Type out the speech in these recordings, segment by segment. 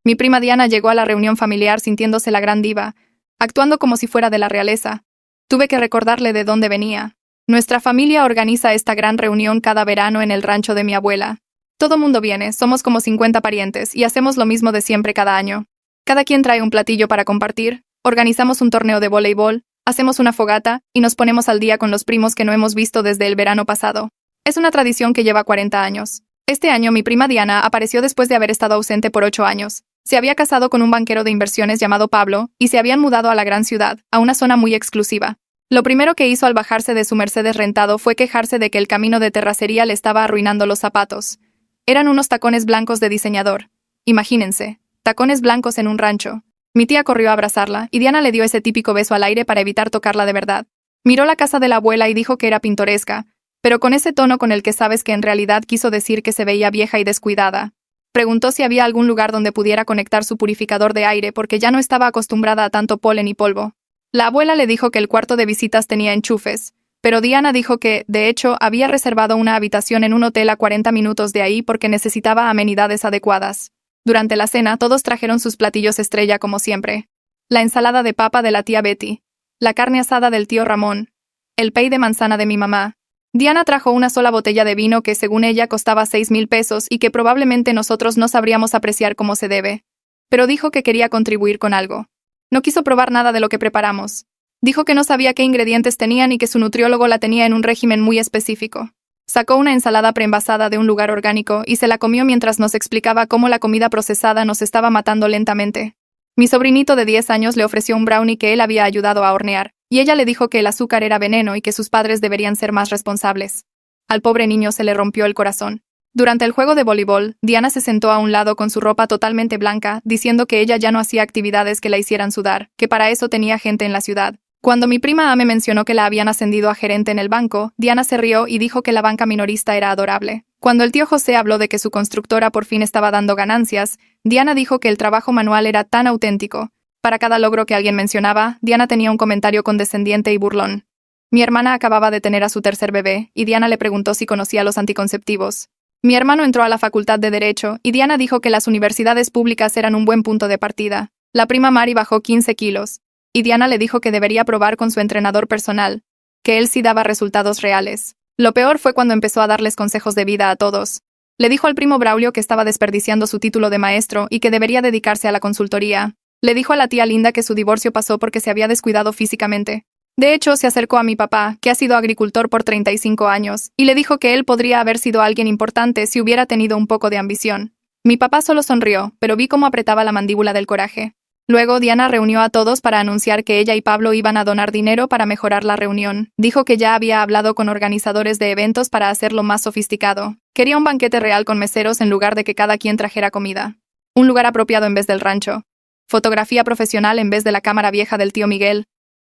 Mi prima Diana llegó a la reunión familiar sintiéndose la gran diva, actuando como si fuera de la realeza. Tuve que recordarle de dónde venía. Nuestra familia organiza esta gran reunión cada verano en el rancho de mi abuela. Todo mundo viene, somos como 50 parientes, y hacemos lo mismo de siempre cada año. Cada quien trae un platillo para compartir, organizamos un torneo de voleibol, hacemos una fogata, y nos ponemos al día con los primos que no hemos visto desde el verano pasado. Es una tradición que lleva 40 años. Este año mi prima Diana apareció después de haber estado ausente por 8 años. Se había casado con un banquero de inversiones llamado Pablo, y se habían mudado a la gran ciudad, a una zona muy exclusiva. Lo primero que hizo al bajarse de su Mercedes rentado fue quejarse de que el camino de terracería le estaba arruinando los zapatos. Eran unos tacones blancos de diseñador. Imagínense, tacones blancos en un rancho. Mi tía corrió a abrazarla, y Diana le dio ese típico beso al aire para evitar tocarla de verdad. Miró la casa de la abuela y dijo que era pintoresca, pero con ese tono con el que sabes que en realidad quiso decir que se veía vieja y descuidada. Preguntó si había algún lugar donde pudiera conectar su purificador de aire porque ya no estaba acostumbrada a tanto polen y polvo. La abuela le dijo que el cuarto de visitas tenía enchufes, pero Diana dijo que, de hecho, había reservado una habitación en un hotel a 40 minutos de ahí porque necesitaba amenidades adecuadas. Durante la cena, todos trajeron sus platillos estrella como siempre. La ensalada de papa de la tía Betty, la carne asada del tío Ramón, el pay de manzana de mi mamá. Diana trajo una sola botella de vino que según ella costaba 6,000 pesos y que probablemente nosotros no sabríamos apreciar como se debe. Pero dijo que quería contribuir con algo. No quiso probar nada de lo que preparamos. Dijo que no sabía qué ingredientes tenían y que su nutriólogo la tenía en un régimen muy específico. Sacó una ensalada preenvasada de un lugar orgánico y se la comió mientras nos explicaba cómo la comida procesada nos estaba matando lentamente. Mi sobrinito de 10 años le ofreció un brownie que él había ayudado a hornear, y ella le dijo que el azúcar era veneno y que sus padres deberían ser más responsables. Al pobre niño se le rompió el corazón. Durante el juego de voleibol, Diana se sentó a un lado con su ropa totalmente blanca, diciendo que ella ya no hacía actividades que la hicieran sudar, que para eso tenía gente en la ciudad. Cuando mi prima Ame mencionó que la habían ascendido a gerente en el banco, Diana se rió y dijo que la banca minorista era adorable. Cuando el tío José habló de que su constructora por fin estaba dando ganancias, Diana dijo que el trabajo manual era tan auténtico. Para cada logro que alguien mencionaba, Diana tenía un comentario condescendiente y burlón. Mi hermana acababa de tener a su tercer bebé, y Diana le preguntó si conocía los anticonceptivos. Mi hermano entró a la facultad de Derecho, y Diana dijo que las universidades públicas eran un buen punto de partida. La prima Mari bajó 15 kilos, y Diana le dijo que debería probar con su entrenador personal, que él sí daba resultados reales. Lo peor fue cuando empezó a darles consejos de vida a todos. Le dijo al primo Braulio que estaba desperdiciando su título de maestro y que debería dedicarse a la consultoría. Le dijo a la tía Linda que su divorcio pasó porque se había descuidado físicamente. De hecho, se acercó a mi papá, que ha sido agricultor por 35 años, y le dijo que él podría haber sido alguien importante si hubiera tenido un poco de ambición. Mi papá solo sonrió, pero vi cómo apretaba la mandíbula del coraje. Luego Diana reunió a todos para anunciar que ella y Pablo iban a donar dinero para mejorar la reunión. Dijo que ya había hablado con organizadores de eventos para hacerlo más sofisticado. Quería un banquete real con meseros en lugar de que cada quien trajera comida. Un lugar apropiado en vez del rancho. Fotografía profesional en vez de la cámara vieja del tío Miguel.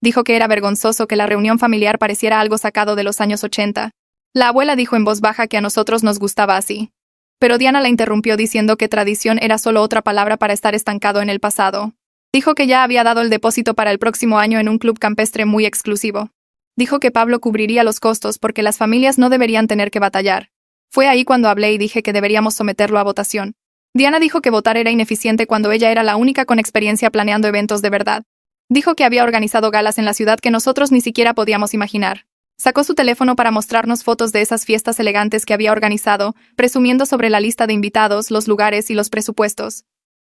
Dijo que era vergonzoso que la reunión familiar pareciera algo sacado de los años 80. La abuela dijo en voz baja que a nosotros nos gustaba así. Pero Diana la interrumpió diciendo que tradición era solo otra palabra para estar estancado en el pasado. Dijo que ya había dado el depósito para el próximo año en un club campestre muy exclusivo. Dijo que Pablo cubriría los costos porque las familias no deberían tener que batallar. Fue ahí cuando hablé y dije que deberíamos someterlo a votación. Diana dijo que votar era ineficiente cuando ella era la única con experiencia planeando eventos de verdad. Dijo que había organizado galas en la ciudad que nosotros ni siquiera podíamos imaginar. Sacó su teléfono para mostrarnos fotos de esas fiestas elegantes que había organizado, presumiendo sobre la lista de invitados, los lugares y los presupuestos.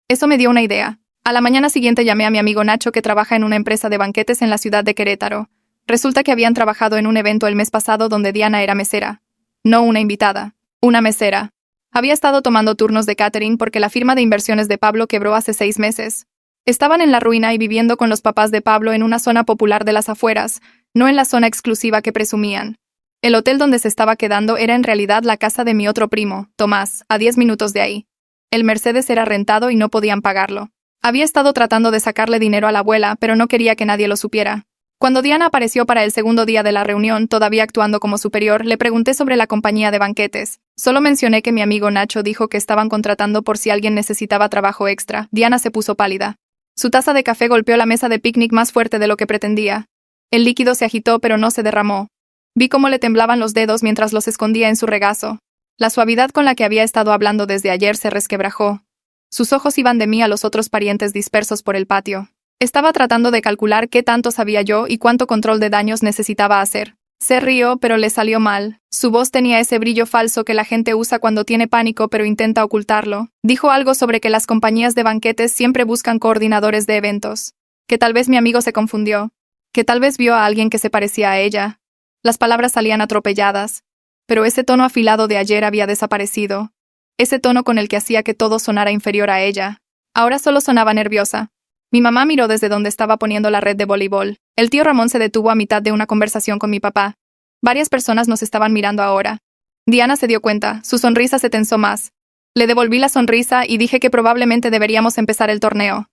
Eso me dio una idea. A la mañana siguiente llamé a mi amigo Nacho que trabaja en una empresa de banquetes en la ciudad de Querétaro. Resulta que habían trabajado en un evento el mes pasado donde Diana era mesera. No una invitada, una mesera. Había estado tomando turnos de catering porque la firma de inversiones de Pablo quebró hace 6 meses. Estaban en la ruina y viviendo con los papás de Pablo en una zona popular de las afueras, no en la zona exclusiva que presumían. El hotel donde se estaba quedando era en realidad la casa de mi otro primo, Tomás, a 10 minutos de ahí. El Mercedes era rentado y no podían pagarlo. Había estado tratando de sacarle dinero a la abuela, pero no quería que nadie lo supiera. Cuando Diana apareció para el segundo día de la reunión, todavía actuando como superior, le pregunté sobre la compañía de banquetes. Solo mencioné que mi amigo Nacho dijo que estaban contratando por si alguien necesitaba trabajo extra. Diana se puso pálida. Su taza de café golpeó la mesa de picnic más fuerte de lo que pretendía. El líquido se agitó pero no se derramó. Vi cómo le temblaban los dedos mientras los escondía en su regazo. La suavidad con la que había estado hablando desde ayer se resquebrajó. Sus ojos iban de mí a los otros parientes dispersos por el patio. Estaba tratando de calcular qué tanto sabía yo y cuánto control de daños necesitaba hacer. Se rió, pero le salió mal. Su voz tenía ese brillo falso que la gente usa cuando tiene pánico pero intenta ocultarlo. Dijo algo sobre que las compañías de banquetes siempre buscan coordinadores de eventos. Que tal vez mi amigo se confundió. Que tal vez vio a alguien que se parecía a ella. Las palabras salían atropelladas. Pero ese tono afilado de ayer había desaparecido. Ese tono con el que hacía que todo sonara inferior a ella. Ahora solo sonaba nerviosa. Mi mamá miró desde donde estaba poniendo la red de voleibol. El tío Ramón se detuvo a mitad de una conversación con mi papá. Varias personas nos estaban mirando ahora. Diana se dio cuenta, su sonrisa se tensó más. Le devolví la sonrisa y dije que probablemente deberíamos empezar el torneo.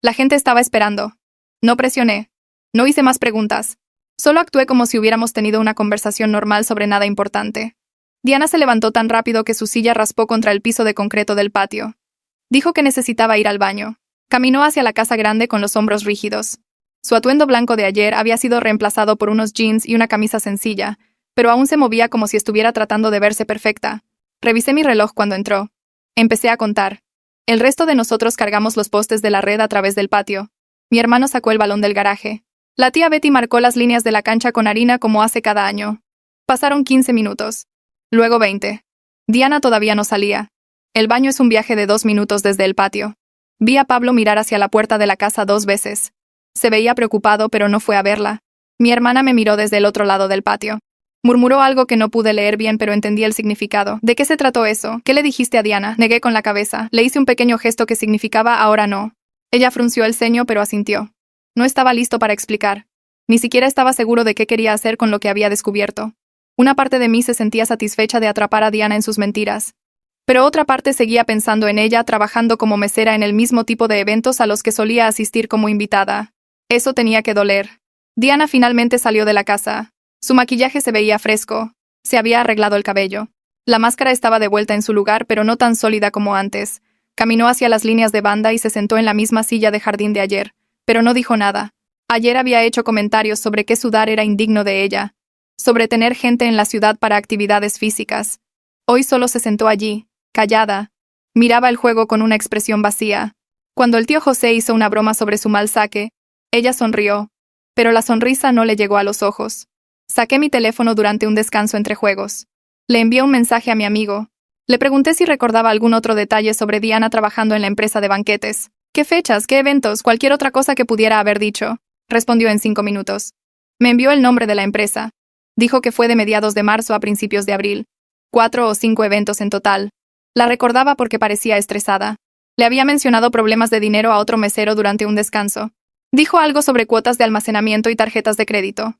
La gente estaba esperando. No presioné. No hice más preguntas. Solo actué como si hubiéramos tenido una conversación normal sobre nada importante. Diana se levantó tan rápido que su silla raspó contra el piso de concreto del patio. Dijo que necesitaba ir al baño. Caminó hacia la casa grande con los hombros rígidos. Su atuendo blanco de ayer había sido reemplazado por unos jeans y una camisa sencilla, pero aún se movía como si estuviera tratando de verse perfecta. Revisé mi reloj cuando entró. Empecé a contar. El resto de nosotros cargamos los postes de la red a través del patio. Mi hermano sacó el balón del garaje. La tía Betty marcó las líneas de la cancha con harina como hace cada año. Pasaron 15 minutos. Luego 20. Diana todavía no salía. El baño es un viaje de 2 minutos desde el patio. Vi a Pablo mirar hacia la puerta de la casa 2 veces. Se veía preocupado, pero no fue a verla. Mi hermana me miró desde el otro lado del patio. Murmuró algo que no pude leer bien, pero entendí el significado. ¿De qué se trató eso? ¿Qué le dijiste a Diana? Negué con la cabeza. Le hice un pequeño gesto que significaba ahora no. Ella frunció el ceño, pero asintió. No estaba listo para explicar. Ni siquiera estaba seguro de qué quería hacer con lo que había descubierto. Una parte de mí se sentía satisfecha de atrapar a Diana en sus mentiras. Pero otra parte seguía pensando en ella trabajando como mesera en el mismo tipo de eventos a los que solía asistir como invitada. Eso tenía que doler. Diana finalmente salió de la casa. Su maquillaje se veía fresco. Se había arreglado el cabello. La máscara estaba de vuelta en su lugar, pero no tan sólida como antes. Caminó hacia las líneas de banda y se sentó en la misma silla de jardín de ayer, pero no dijo nada. Ayer había hecho comentarios sobre que sudar era indigno de ella, sobre tener gente en la ciudad para actividades físicas. Hoy solo se sentó allí, callada. Miraba el juego con una expresión vacía. Cuando el tío José hizo una broma sobre su mal saque, ella sonrió, pero la sonrisa no le llegó a los ojos. Saqué mi teléfono durante un descanso entre juegos. Le envié un mensaje a mi amigo. Le pregunté si recordaba algún otro detalle sobre Diana trabajando en la empresa de banquetes. ¿Qué fechas, qué eventos, cualquier otra cosa que pudiera haber dicho? Respondió en 5 minutos. Me envió el nombre de la empresa. Dijo que fue de mediados de marzo a principios de abril. 4 o 5 eventos en total. La recordaba porque parecía estresada. Le había mencionado problemas de dinero a otro mesero durante un descanso. Dijo algo sobre cuotas de almacenamiento y tarjetas de crédito.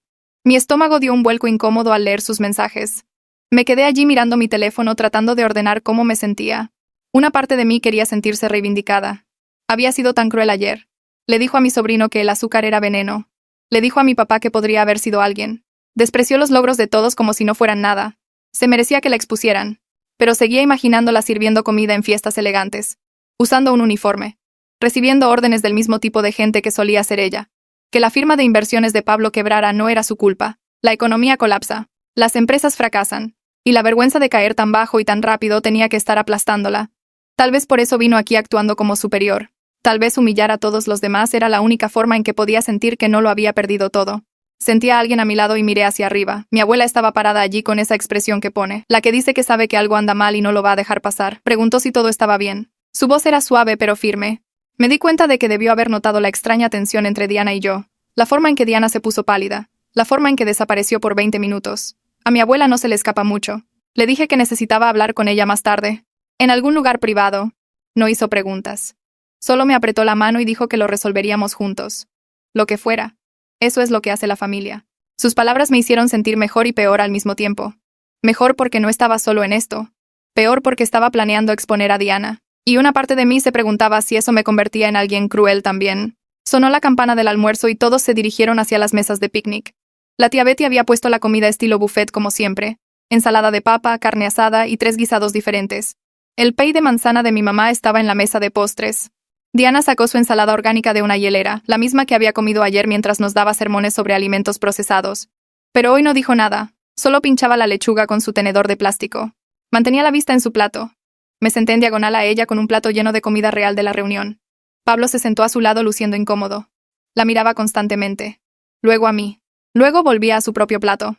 Mi estómago dio un vuelco incómodo al leer sus mensajes. Me quedé allí mirando mi teléfono tratando de ordenar cómo me sentía. Una parte de mí quería sentirse reivindicada. Había sido tan cruel ayer. Le dijo a mi sobrino que el azúcar era veneno. Le dijo a mi papá que podría haber sido alguien. Despreció los logros de todos como si no fueran nada. Se merecía que la expusieran. Pero seguía imaginándola sirviendo comida en fiestas elegantes. Usando un uniforme. Recibiendo órdenes del mismo tipo de gente que solía ser ella. Que la firma de inversiones de Pablo quebrara no era su culpa. La economía colapsa. Las empresas fracasan. Y la vergüenza de caer tan bajo y tan rápido tenía que estar aplastándola. Tal vez por eso vino aquí actuando como superior. Tal vez humillar a todos los demás era la única forma en que podía sentir que no lo había perdido todo. Sentía a alguien a mi lado y miré hacia arriba. Mi abuela estaba parada allí con esa expresión que pone, la que dice que sabe que algo anda mal y no lo va a dejar pasar. Preguntó si todo estaba bien. Su voz era suave pero firme. Me di cuenta de que debió haber notado la extraña tensión entre Diana y yo. La forma en que Diana se puso pálida. La forma en que desapareció por 20 minutos. A mi abuela no se le escapa mucho. Le dije que necesitaba hablar con ella más tarde. En algún lugar privado. No hizo preguntas. Solo me apretó la mano y dijo que lo resolveríamos juntos. Lo que fuera. Eso es lo que hace la familia. Sus palabras me hicieron sentir mejor y peor al mismo tiempo. Mejor porque no estaba solo en esto. Peor porque estaba planeando exponer a Diana. Y una parte de mí se preguntaba si eso me convertía en alguien cruel también. Sonó la campana del almuerzo y todos se dirigieron hacia las mesas de picnic. La tía Betty había puesto la comida estilo buffet como siempre. Ensalada de papa, carne asada y 3 guisados diferentes. El pay de manzana de mi mamá estaba en la mesa de postres. Diana sacó su ensalada orgánica de una hielera, la misma que había comido ayer mientras nos daba sermones sobre alimentos procesados. Pero hoy no dijo nada, solo pinchaba la lechuga con su tenedor de plástico. Mantenía la vista en su plato. Me senté en diagonal a ella con un plato lleno de comida real de la reunión. Pablo se sentó a su lado luciendo incómodo. La miraba constantemente. Luego a mí. Luego volvía a su propio plato.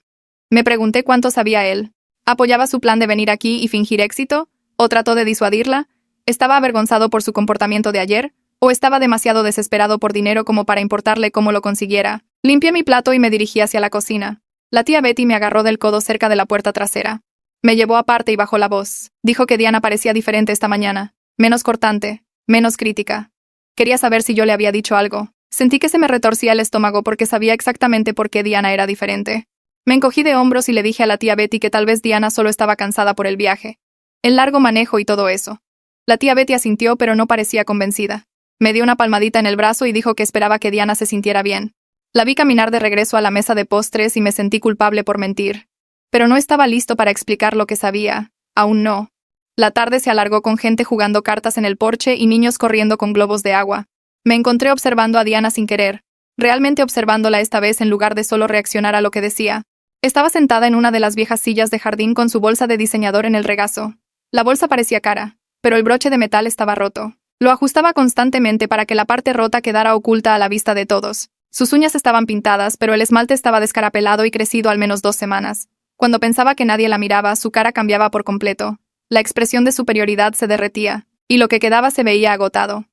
Me pregunté cuánto sabía él. ¿Apoyaba su plan de venir aquí y fingir éxito? ¿O trató de disuadirla? ¿Estaba avergonzado por su comportamiento de ayer? ¿O estaba demasiado desesperado por dinero como para importarle cómo lo consiguiera? Limpié mi plato y me dirigí hacia la cocina. La tía Betty me agarró del codo cerca de la puerta trasera. Me llevó aparte y bajó la voz. Dijo que Diana parecía diferente esta mañana. Menos cortante, menos crítica. Quería saber si yo le había dicho algo. Sentí que se me retorcía el estómago porque sabía exactamente por qué Diana era diferente. Me encogí de hombros y le dije a la tía Betty que tal vez Diana solo estaba cansada por el viaje. El largo manejo y todo eso. La tía Betty asintió, pero no parecía convencida. Me dio una palmadita en el brazo y dijo que esperaba que Diana se sintiera bien. La vi caminar de regreso a la mesa de postres y me sentí culpable por mentir. Pero no estaba listo para explicar lo que sabía. Aún no. La tarde se alargó con gente jugando cartas en el porche y niños corriendo con globos de agua. Me encontré observando a Diana sin querer. Realmente observándola esta vez en lugar de solo reaccionar a lo que decía. Estaba sentada en una de las viejas sillas de jardín con su bolsa de diseñador en el regazo. La bolsa parecía cara, pero el broche de metal estaba roto. Lo ajustaba constantemente para que la parte rota quedara oculta a la vista de todos. Sus uñas estaban pintadas, pero el esmalte estaba descarapelado y crecido al menos 2 semanas. Cuando pensaba que nadie la miraba, su cara cambiaba por completo. La expresión de superioridad se derretía, y lo que quedaba se veía agotado.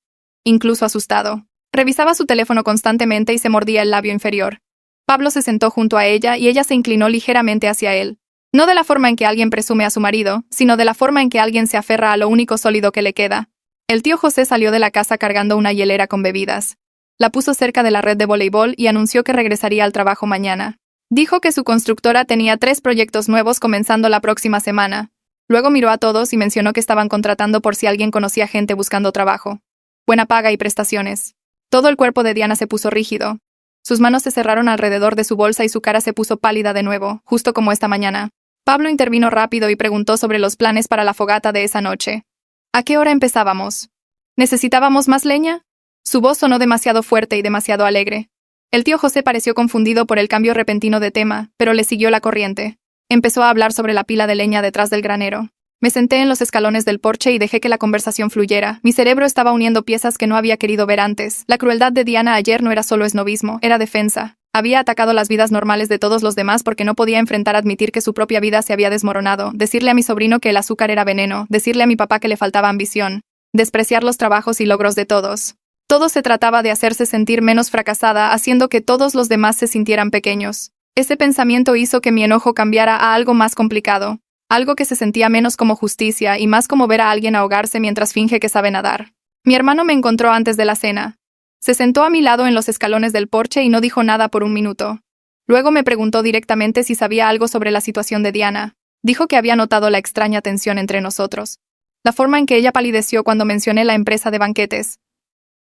Incluso asustado. Revisaba su teléfono constantemente y se mordía el labio inferior. Pablo se sentó junto a ella y ella se inclinó ligeramente hacia él. No de la forma en que alguien presume a su marido, sino de la forma en que alguien se aferra a lo único sólido que le queda. El tío José salió de la casa cargando una hielera con bebidas. La puso cerca de la red de voleibol y anunció que regresaría al trabajo mañana. Dijo que su constructora tenía 3 proyectos nuevos comenzando la próxima semana. Luego miró a todos y mencionó que estaban contratando por si alguien conocía gente buscando trabajo. Buena paga y prestaciones. Todo el cuerpo de Diana se puso rígido. Sus manos se cerraron alrededor de su bolsa y su cara se puso pálida de nuevo, justo como esta mañana. Pablo intervino rápido y preguntó sobre los planes para la fogata de esa noche. ¿A qué hora empezábamos? ¿Necesitábamos más leña? Su voz sonó demasiado fuerte y demasiado alegre. El tío José pareció confundido por el cambio repentino de tema, pero le siguió la corriente. Empezó a hablar sobre la pila de leña detrás del granero. Me senté en los escalones del porche y dejé que la conversación fluyera. Mi cerebro estaba uniendo piezas que no había querido ver antes. La crueldad de Diana ayer no era solo esnovismo, era defensa. Había atacado las vidas normales de todos los demás porque no podía enfrentar admitir que su propia vida se había desmoronado, decirle a mi sobrino que el azúcar era veneno, decirle a mi papá que le faltaba ambición, despreciar los trabajos y logros de todos. Todo se trataba de hacerse sentir menos fracasada, haciendo que todos los demás se sintieran pequeños. Ese pensamiento hizo que mi enojo cambiara a algo más complicado, algo que se sentía menos como justicia y más como ver a alguien ahogarse mientras finge que sabe nadar. Mi hermano me encontró antes de la cena. Se sentó a mi lado en los escalones del porche y no dijo nada por un minuto. Luego me preguntó directamente si sabía algo sobre la situación de Diana. Dijo que había notado la extraña tensión entre nosotros. La forma en que ella palideció cuando mencioné la empresa de banquetes.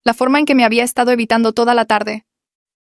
La forma en que me había estado evitando toda la tarde.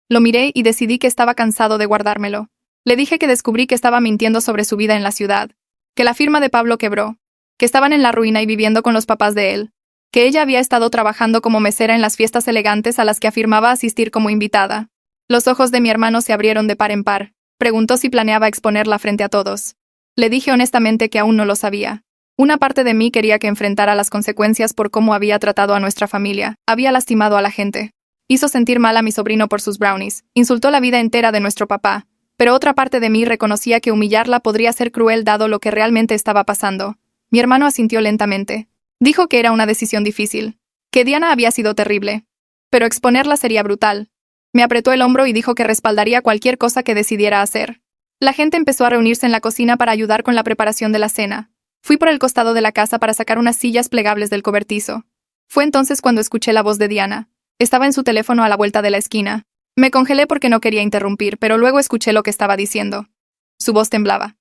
Lo miré y decidí que estaba cansado de guardármelo. Le dije que descubrí que estaba mintiendo sobre su vida en la ciudad. Que la firma de Pablo quebró. Que estaban en la ruina y viviendo con los papás de él. Que ella había estado trabajando como mesera en las fiestas elegantes a las que afirmaba asistir como invitada. Los ojos de mi hermano se abrieron de par en par. Preguntó si planeaba exponerla frente a todos. Le dije honestamente que aún no lo sabía. Una parte de mí quería que enfrentara las consecuencias por cómo había tratado a nuestra familia. Había lastimado a la gente. Hizo sentir mal a mi sobrino por sus brownies. Insultó la vida entera de nuestro papá. Pero otra parte de mí reconocía que humillarla podría ser cruel dado lo que realmente estaba pasando. Mi hermano asintió lentamente. Dijo que era una decisión difícil. Que Diana había sido terrible. Pero exponerla sería brutal. Me apretó el hombro y dijo que respaldaría cualquier cosa que decidiera hacer. La gente empezó a reunirse en la cocina para ayudar con la preparación de la cena. Fui por el costado de la casa para sacar unas sillas plegables del cobertizo. Fue entonces cuando escuché la voz de Diana. Estaba en su teléfono a la vuelta de la esquina. Me congelé porque no quería interrumpir, pero luego escuché lo que estaba diciendo. Su voz temblaba.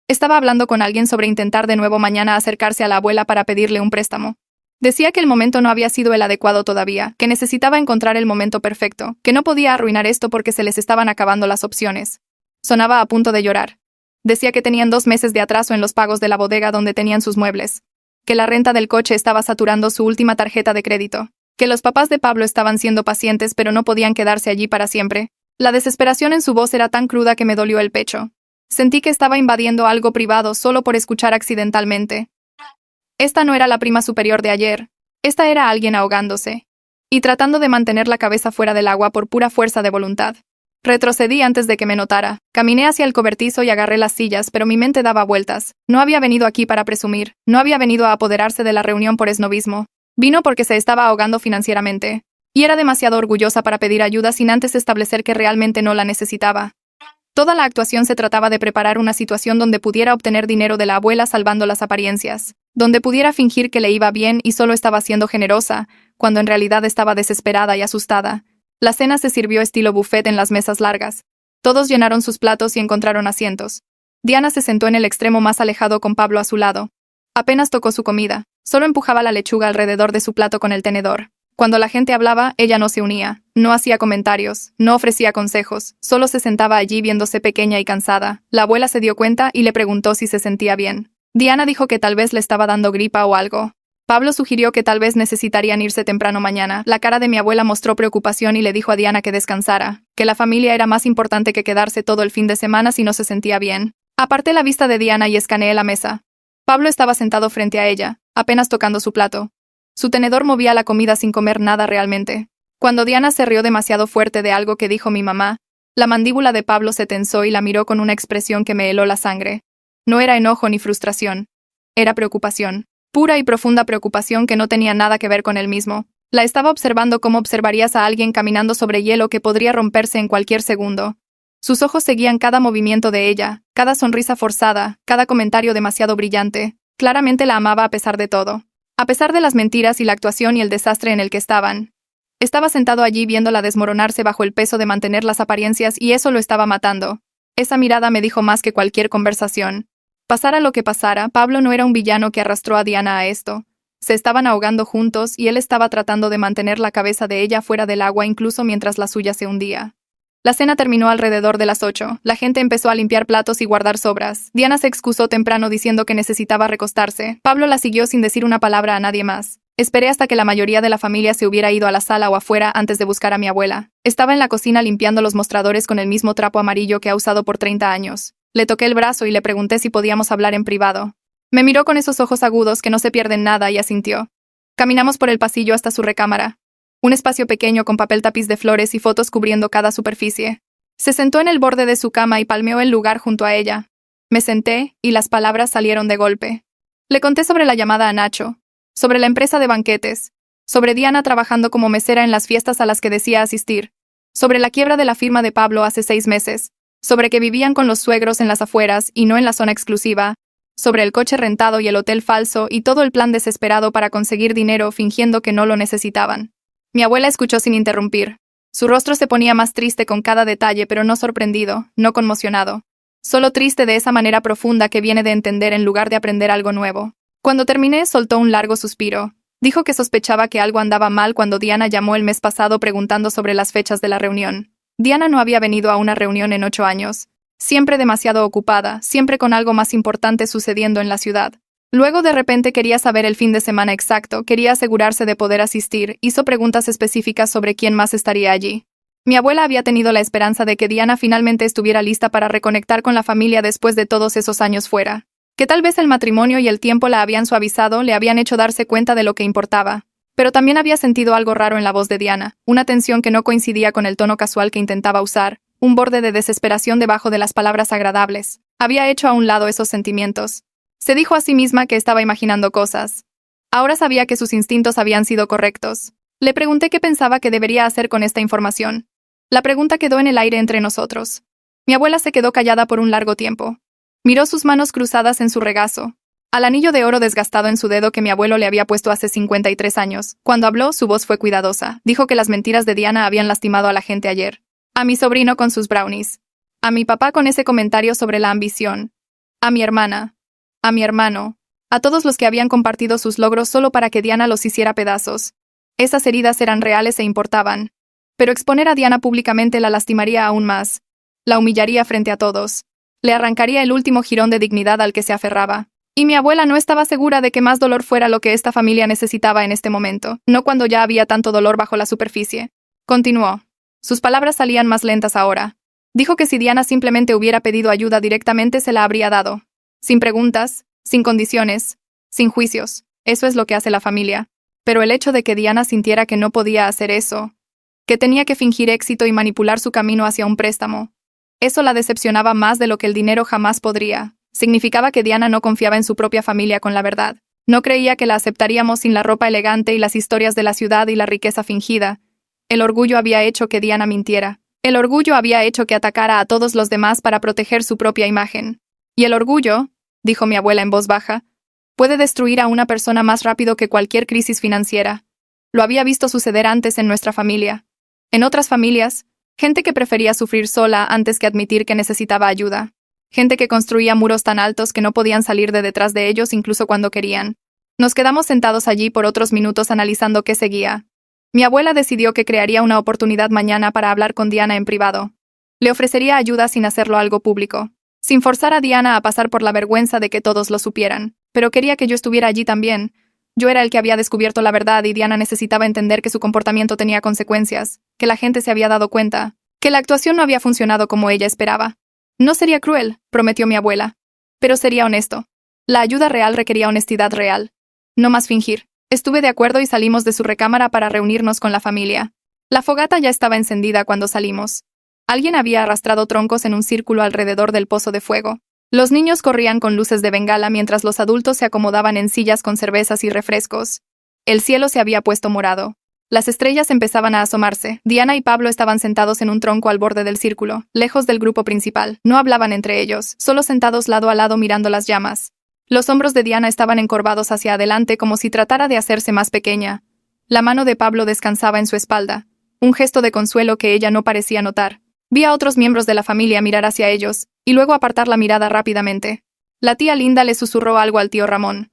Estaba hablando con alguien sobre intentar de nuevo mañana acercarse a la abuela para pedirle un préstamo. Decía que el momento no había sido el adecuado todavía, que necesitaba encontrar el momento perfecto, que no podía arruinar esto porque se les estaban acabando las opciones. Sonaba a punto de llorar. Decía que tenían 2 meses de atraso en los pagos de la bodega donde tenían sus muebles, que la renta del coche estaba saturando su última tarjeta de crédito, que los papás de Pablo estaban siendo pacientes pero no podían quedarse allí para siempre. La desesperación en su voz era tan cruda que me dolió el pecho. Sentí que estaba invadiendo algo privado solo por escuchar accidentalmente. Esta no era la prima superior de ayer. Esta era alguien ahogándose y tratando de mantener la cabeza fuera del agua por pura fuerza de voluntad. Retrocedí antes de que me notara. Caminé hacia el cobertizo y agarré las sillas, pero mi mente daba vueltas. No había venido aquí para presumir. No había venido a apoderarse de la reunión por esnovismo. Vino porque se estaba ahogando financieramente. Y era demasiado orgullosa para pedir ayuda sin antes establecer que realmente no la necesitaba. Toda la actuación se trataba de preparar una situación donde pudiera obtener dinero de la abuela salvando las apariencias, donde pudiera fingir que le iba bien y solo estaba siendo generosa, cuando en realidad estaba desesperada y asustada. La cena se sirvió estilo buffet en las mesas largas. Todos llenaron sus platos y encontraron asientos. Diana se sentó en el extremo más alejado con Pablo a su lado. Apenas tocó su comida, solo empujaba la lechuga alrededor de su plato con el tenedor. Cuando la gente hablaba, ella no se unía, no hacía comentarios, no ofrecía consejos, solo se sentaba allí viéndose pequeña y cansada. La abuela se dio cuenta y le preguntó si se sentía bien. Diana dijo que tal vez le estaba dando gripa o algo. Pablo sugirió que tal vez necesitarían irse temprano mañana. La cara de mi abuela mostró preocupación y le dijo a Diana que descansara, que la familia era más importante que quedarse todo el fin de semana si no se sentía bien. Aparté la vista de Diana y escaneé la mesa. Pablo estaba sentado frente a ella, apenas tocando su plato. Su tenedor movía la comida sin comer nada realmente. Cuando Diana se rió demasiado fuerte de algo que dijo mi mamá, la mandíbula de Pablo se tensó y la miró con una expresión que me heló la sangre. No era enojo ni frustración. Era preocupación. Pura y profunda preocupación que no tenía nada que ver con él mismo. La estaba observando como observarías a alguien caminando sobre hielo que podría romperse en cualquier segundo. Sus ojos seguían cada movimiento de ella, cada sonrisa forzada, cada comentario demasiado brillante. Claramente la amaba a pesar de todo. A pesar de las mentiras y la actuación y el desastre en el que estaban. Estaba sentado allí viéndola desmoronarse bajo el peso de mantener las apariencias y eso lo estaba matando. Esa mirada me dijo más que cualquier conversación. Pasara lo que pasara, Pablo no era un villano que arrastró a Diana a esto. Se estaban ahogando juntos y él estaba tratando de mantener la cabeza de ella fuera del agua incluso mientras la suya se hundía. La cena terminó alrededor de las 8. La gente empezó a limpiar platos y guardar sobras. Diana se excusó temprano diciendo que necesitaba recostarse. Pablo la siguió sin decir una palabra a nadie más. Esperé hasta que la mayoría de la familia se hubiera ido a la sala o afuera antes de buscar a mi abuela. Estaba en la cocina limpiando los mostradores con el mismo trapo amarillo que ha usado por 30 años. Le toqué el brazo y le pregunté si podíamos hablar en privado. Me miró con esos ojos agudos que no se pierden nada y asintió. Caminamos por el pasillo hasta su recámara. Un espacio pequeño con papel tapiz de flores y fotos cubriendo cada superficie. Se sentó en el borde de su cama y palmeó el lugar junto a ella. Me senté, y las palabras salieron de golpe. Le conté sobre la llamada a Nacho, sobre la empresa de banquetes, sobre Diana trabajando como mesera en las fiestas a las que decía asistir, sobre la quiebra de la firma de Pablo hace 6 meses, sobre que vivían con los suegros en las afueras y no en la zona exclusiva, sobre el coche rentado y el hotel falso y todo el plan desesperado para conseguir dinero fingiendo que no lo necesitaban. Mi abuela escuchó sin interrumpir. Su rostro se ponía más triste con cada detalle, pero no sorprendido, no conmocionado. Solo triste de esa manera profunda que viene de entender en lugar de aprender algo nuevo. Cuando terminé, soltó un largo suspiro. Dijo que sospechaba que algo andaba mal cuando Diana llamó el mes pasado preguntando sobre las fechas de la reunión. Diana no había venido a una reunión en 8 años. Siempre demasiado ocupada, siempre con algo más importante sucediendo en la ciudad. Luego de repente quería saber el fin de semana exacto, quería asegurarse de poder asistir, hizo preguntas específicas sobre quién más estaría allí. Mi abuela había tenido la esperanza de que Diana finalmente estuviera lista para reconectar con la familia después de todos esos años fuera. Que tal vez el matrimonio y el tiempo la habían suavizado, le habían hecho darse cuenta de lo que importaba. Pero también había sentido algo raro en la voz de Diana, una tensión que no coincidía con el tono casual que intentaba usar, un borde de desesperación debajo de las palabras agradables. Había hecho a un lado esos sentimientos. Se dijo a sí misma que estaba imaginando cosas. Ahora sabía que sus instintos habían sido correctos. Le pregunté qué pensaba que debería hacer con esta información. La pregunta quedó en el aire entre nosotros. Mi abuela se quedó callada por un largo tiempo. Miró sus manos cruzadas en su regazo, al anillo de oro desgastado en su dedo que mi abuelo le había puesto hace 53 años. Cuando habló, su voz fue cuidadosa. Dijo que las mentiras de Diana habían lastimado a la gente ayer. A mi sobrino con sus brownies. A mi papá con ese comentario sobre la ambición. A mi hermana. A mi hermano, a todos los que habían compartido sus logros solo para que Diana los hiciera pedazos. Esas heridas eran reales e importaban. Pero exponer a Diana públicamente la lastimaría aún más. La humillaría frente a todos. Le arrancaría el último jirón de dignidad al que se aferraba. Y mi abuela no estaba segura de que más dolor fuera lo que esta familia necesitaba en este momento, no cuando ya había tanto dolor bajo la superficie. Continuó. Sus palabras salían más lentas ahora. Dijo que si Diana simplemente hubiera pedido ayuda directamente se la habría dado. Sin preguntas, sin condiciones, Sin juicios. Eso es lo que hace la familia. Pero el hecho de que Diana sintiera que no podía hacer eso, que tenía que fingir éxito y manipular su camino hacia un préstamo, eso la decepcionaba más de lo que el dinero jamás podría. Significaba que Diana no confiaba en su propia familia con la verdad. No creía que la aceptaríamos sin la ropa elegante y las historias de la ciudad y la riqueza fingida. El orgullo había hecho que Diana mintiera. El orgullo había hecho que atacara a todos los demás para proteger su propia imagen. Y el orgullo, dijo mi abuela en voz baja, puede destruir a una persona más rápido que cualquier crisis financiera. Lo había visto suceder antes en nuestra familia. En otras familias, gente que prefería sufrir sola antes que admitir que necesitaba ayuda. Gente que construía muros tan altos que no podían salir de detrás de ellos incluso cuando querían. Nos quedamos sentados allí por otros minutos analizando qué seguía. Mi abuela decidió que crearía una oportunidad mañana para hablar con Diana en privado. Le ofrecería ayuda sin hacerlo algo público, sin forzar a Diana a pasar por la vergüenza de que todos lo supieran. Pero quería que yo estuviera allí también. Yo era el que había descubierto la verdad y Diana necesitaba entender que su comportamiento tenía consecuencias, que la gente se había dado cuenta, que la actuación no había funcionado como ella esperaba. No sería cruel, prometió mi abuela, pero sería honesto. La ayuda real requería honestidad real. No más fingir. Estuve de acuerdo y salimos de su recámara para reunirnos con la familia. La fogata ya estaba encendida cuando salimos. Alguien había arrastrado troncos en un círculo alrededor del pozo de fuego. Los niños corrían con luces de bengala mientras los adultos se acomodaban en sillas con cervezas y refrescos. El cielo se había puesto morado. Las estrellas empezaban a asomarse. Diana y Pablo estaban sentados en un tronco al borde del círculo, lejos del grupo principal. No hablaban entre ellos, solo sentados lado a lado mirando las llamas. Los hombros de Diana estaban encorvados hacia adelante como si tratara de hacerse más pequeña. La mano de Pablo descansaba en su espalda, un gesto de consuelo que ella no parecía notar. Vi a otros miembros de la familia mirar hacia ellos, y luego apartar la mirada rápidamente. La tía Linda le susurró algo al tío Ramón.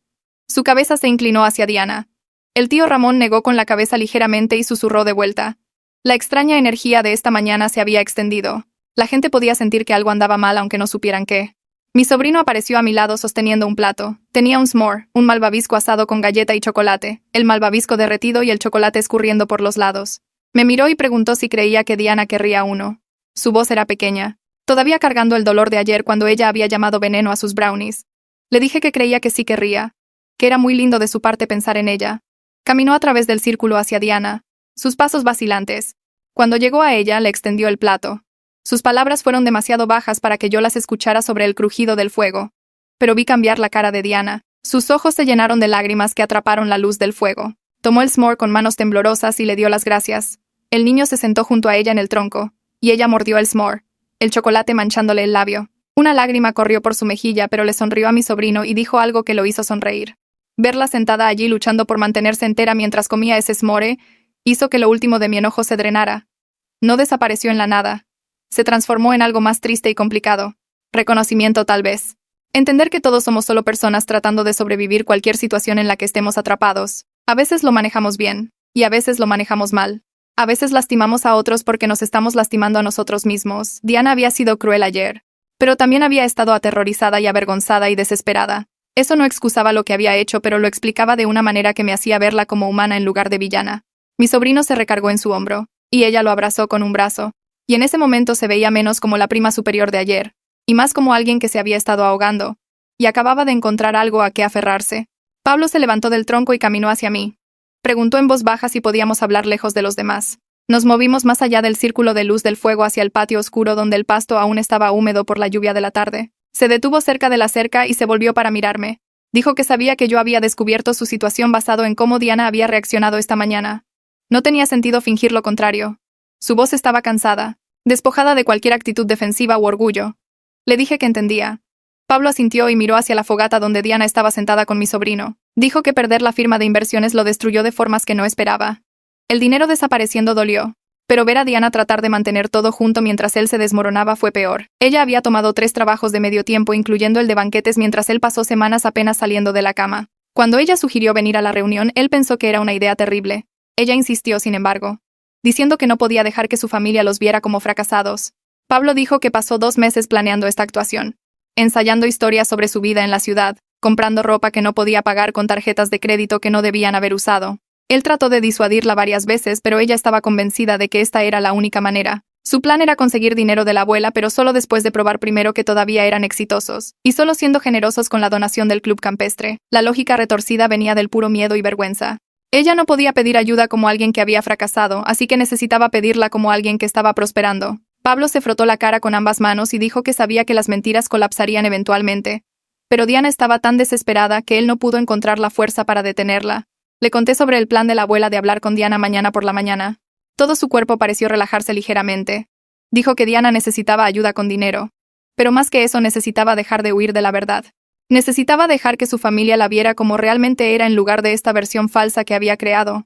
Su cabeza se inclinó hacia Diana. El tío Ramón negó con la cabeza ligeramente y susurró de vuelta. La extraña energía de esta mañana se había extendido. La gente podía sentir que algo andaba mal aunque no supieran qué. Mi sobrino apareció a mi lado sosteniendo un plato. Tenía un s'more, un malvavisco asado con galleta y chocolate, el malvavisco derretido y el chocolate escurriendo por los lados. Me miró y preguntó si creía que Diana querría uno. Su voz era pequeña, todavía cargando el dolor de ayer cuando ella había llamado veneno a sus brownies. Le dije que creía que sí querría, que era muy lindo de su parte pensar en ella. Caminó a través del círculo hacia Diana, sus pasos vacilantes. Cuando llegó a ella, le extendió el plato. Sus palabras fueron demasiado bajas para que yo las escuchara sobre el crujido del fuego. Pero vi cambiar la cara de Diana. Sus ojos se llenaron de lágrimas que atraparon la luz del fuego. Tomó el s'more con manos temblorosas y le dio las gracias. El niño se sentó junto a ella en el tronco, y ella mordió el s'more, el chocolate manchándole el labio. Una lágrima corrió por su mejilla, pero le sonrió a mi sobrino y dijo algo que lo hizo sonreír. Verla sentada allí luchando por mantenerse entera mientras comía ese s'more hizo que lo último de mi enojo se drenara. No desapareció en la nada. Se transformó en algo más triste y complicado. Reconocimiento tal vez. Entender que todos somos solo personas tratando de sobrevivir cualquier situación en la que estemos atrapados. A veces lo manejamos bien, y a veces lo manejamos mal. A veces lastimamos a otros porque nos estamos lastimando a nosotros mismos. Diana había sido cruel ayer, pero también había estado aterrorizada y avergonzada y desesperada. Eso no excusaba lo que había hecho, pero lo explicaba de una manera que me hacía verla como humana en lugar de villana. Mi sobrino se recargó en su hombro, y ella lo abrazó con un brazo. Y en ese momento se veía menos como la prima superior de ayer, y más como alguien que se había estado ahogando, y acababa de encontrar algo a qué aferrarse. Pablo se levantó del tronco y caminó hacia mí. Preguntó en voz baja si podíamos hablar lejos de los demás. Nos movimos más allá del círculo de luz del fuego hacia el patio oscuro donde el pasto aún estaba húmedo por la lluvia de la tarde. Se detuvo cerca de la cerca y se volvió para mirarme. Dijo que sabía que yo había descubierto su situación basado en cómo Diana había reaccionado esta mañana. No tenía sentido fingir lo contrario. Su voz estaba cansada, despojada de cualquier actitud defensiva u orgullo. Le dije que entendía. Pablo asintió y miró hacia la fogata donde Diana estaba sentada con mi sobrino. Dijo que perder la firma de inversiones lo destruyó de formas que no esperaba. El dinero desapareciendo dolió, pero ver a Diana tratar de mantener todo junto mientras él se desmoronaba fue peor. Ella había tomado 3 trabajos de medio tiempo, incluyendo el de banquetes, mientras él pasó semanas apenas saliendo de la cama. Cuando ella sugirió venir a la reunión, él pensó que era una idea terrible. Ella insistió, sin embargo, diciendo que no podía dejar que su familia los viera como fracasados. Pablo dijo que pasó 2 meses planeando esta actuación, ensayando historias sobre su vida en la ciudad, comprando ropa que no podía pagar con tarjetas de crédito que no debían haber usado. Él trató de disuadirla varias veces, pero ella estaba convencida de que esta era la única manera. Su plan era conseguir dinero de la abuela, pero solo después de probar primero que todavía eran exitosos, y solo siendo generosos con la donación del club campestre. La lógica retorcida venía del puro miedo y vergüenza. Ella no podía pedir ayuda como alguien que había fracasado, así que necesitaba pedirla como alguien que estaba prosperando. Pablo se frotó la cara con ambas manos y dijo que sabía que las mentiras colapsarían eventualmente. Pero Diana estaba tan desesperada que él no pudo encontrar la fuerza para detenerla. Le conté sobre el plan de la abuela de hablar con Diana mañana por la mañana. Todo su cuerpo pareció relajarse ligeramente. Dijo que Diana necesitaba ayuda con dinero. Pero más que eso necesitaba dejar de huir de la verdad. Necesitaba dejar que su familia la viera como realmente era en lugar de esta versión falsa que había creado.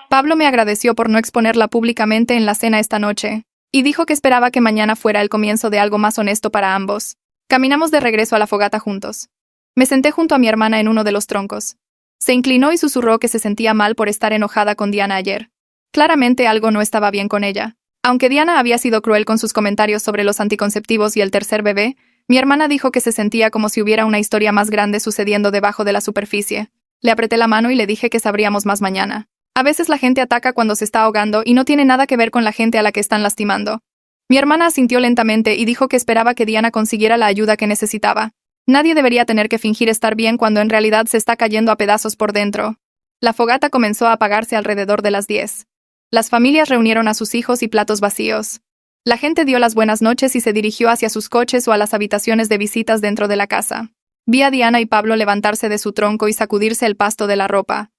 Pablo me agradeció por no exponerla públicamente en la cena esta noche, y dijo que esperaba que mañana fuera el comienzo de algo más honesto para ambos. Caminamos de regreso a la fogata juntos. Me senté junto a mi hermana en uno de los troncos. Se inclinó y susurró que se sentía mal por estar enojada con Diana ayer. Claramente algo no estaba bien con ella. Aunque Diana había sido cruel con sus comentarios sobre los anticonceptivos y el tercer bebé, mi hermana dijo que se sentía como si hubiera una historia más grande sucediendo debajo de la superficie. Le apreté la mano y le dije que sabríamos más mañana. A veces la gente ataca cuando se está ahogando y no tiene nada que ver con la gente a la que están lastimando. Mi hermana asintió lentamente y dijo que esperaba que Diana consiguiera la ayuda que necesitaba. Nadie debería tener que fingir estar bien cuando en realidad se está cayendo a pedazos por dentro. La fogata comenzó a apagarse alrededor de las 10. Las familias reunieron a sus hijos y platos vacíos. La gente dio las buenas noches y se dirigió hacia sus coches o a las habitaciones de visitas dentro de la casa. Vi a Diana y Pablo levantarse de su tronco y sacudirse el pasto de la ropa.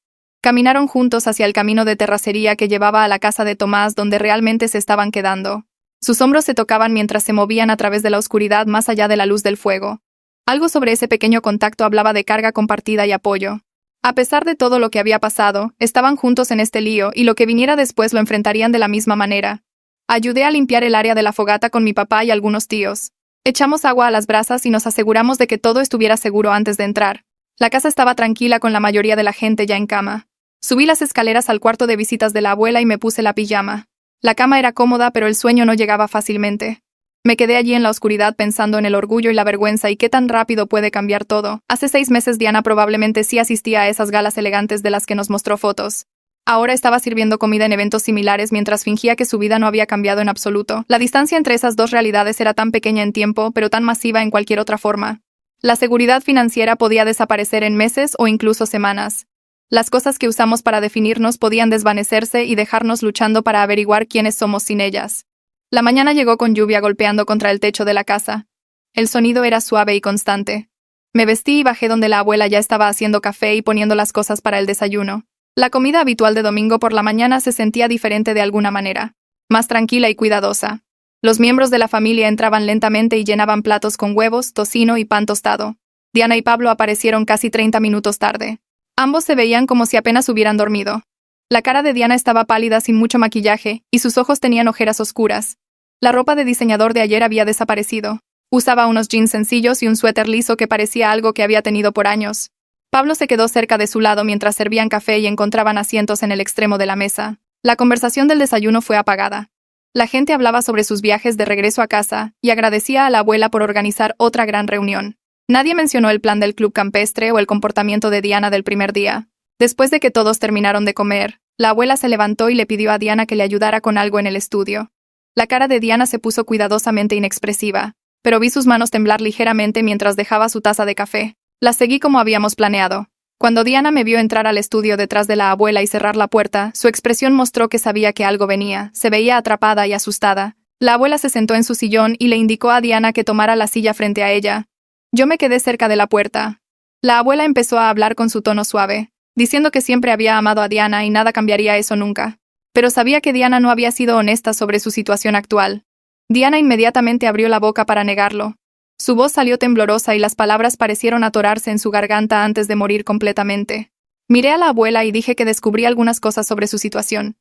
Caminaron juntos hacia el camino de terracería que llevaba a la casa de Tomás, donde realmente se estaban quedando. Sus hombros se tocaban mientras se movían a través de la oscuridad más allá de la luz del fuego. Algo sobre ese pequeño contacto hablaba de carga compartida y apoyo. A pesar de todo lo que había pasado, estaban juntos en este lío y lo que viniera después lo enfrentarían de la misma manera. Ayudé a limpiar el área de la fogata con mi papá y algunos tíos. Echamos agua a las brasas y nos aseguramos de que todo estuviera seguro antes de entrar. La casa estaba tranquila con la mayoría de la gente ya en cama. Subí las escaleras al cuarto de visitas de la abuela y me puse la pijama. La cama era cómoda, pero el sueño no llegaba fácilmente. Me quedé allí en la oscuridad pensando en el orgullo y la vergüenza y qué tan rápido puede cambiar todo. Hace 6 meses Diana probablemente sí asistía a esas galas elegantes de las que nos mostró fotos. Ahora estaba sirviendo comida en eventos similares mientras fingía que su vida no había cambiado en absoluto. La distancia entre esas dos realidades era tan pequeña en tiempo, pero tan masiva en cualquier otra forma. La seguridad financiera podía desaparecer en meses o incluso semanas. Las cosas que usamos para definirnos podían desvanecerse y dejarnos luchando para averiguar quiénes somos sin ellas. La mañana llegó con lluvia golpeando contra el techo de la casa. El sonido era suave y constante. Me vestí y bajé donde la abuela ya estaba haciendo café y poniendo las cosas para el desayuno. La comida habitual de domingo por la mañana se sentía diferente de alguna manera, más tranquila y cuidadosa. Los miembros de la familia entraban lentamente y llenaban platos con huevos, tocino y pan tostado. Diana y Pablo aparecieron casi 30 minutos tarde. Ambos se veían como si apenas hubieran dormido. La cara de Diana estaba pálida sin mucho maquillaje, y sus ojos tenían ojeras oscuras. La ropa de diseñador de ayer había desaparecido. Usaba unos jeans sencillos y un suéter liso que parecía algo que había tenido por años. Pablo se quedó cerca de su lado mientras servían café y encontraban asientos en el extremo de la mesa. La conversación del desayuno fue apagada. La gente hablaba sobre sus viajes de regreso a casa y agradecía a la abuela por organizar otra gran reunión. Nadie mencionó el plan del club campestre o el comportamiento de Diana del primer día. Después de que todos terminaron de comer, la abuela se levantó y le pidió a Diana que le ayudara con algo en el estudio. La cara de Diana se puso cuidadosamente inexpresiva, pero vi sus manos temblar ligeramente mientras dejaba su taza de café. La seguí como habíamos planeado. Cuando Diana me vio entrar al estudio detrás de la abuela y cerrar la puerta, su expresión mostró que sabía que algo venía. Se veía atrapada y asustada. La abuela se sentó en su sillón y le indicó a Diana que tomara la silla frente a ella. Yo me quedé cerca de la puerta. La abuela empezó a hablar con su tono suave, diciendo que siempre había amado a Diana y nada cambiaría eso nunca. Pero sabía que Diana no había sido honesta sobre su situación actual. Diana inmediatamente abrió la boca para negarlo. Su voz salió temblorosa y las palabras parecieron atorarse en su garganta antes de morir completamente. Miré a la abuela y dije que descubrí algunas cosas sobre su situación.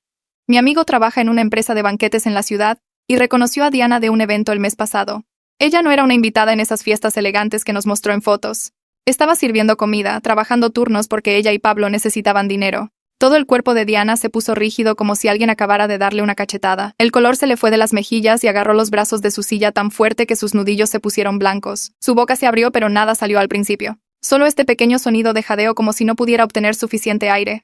Mi amigo trabaja en una empresa de banquetes en la ciudad y reconoció a Diana de un evento el mes pasado. Ella no era una invitada en esas fiestas elegantes que nos mostró en fotos. Estaba sirviendo comida, trabajando turnos porque ella y Pablo necesitaban dinero. Todo el cuerpo de Diana se puso rígido como si alguien acabara de darle una cachetada. El color se le fue de las mejillas y agarró los brazos de su silla tan fuerte que sus nudillos se pusieron blancos. Su boca se abrió pero nada salió al principio. Solo este pequeño sonido de jadeo como si no pudiera obtener suficiente aire.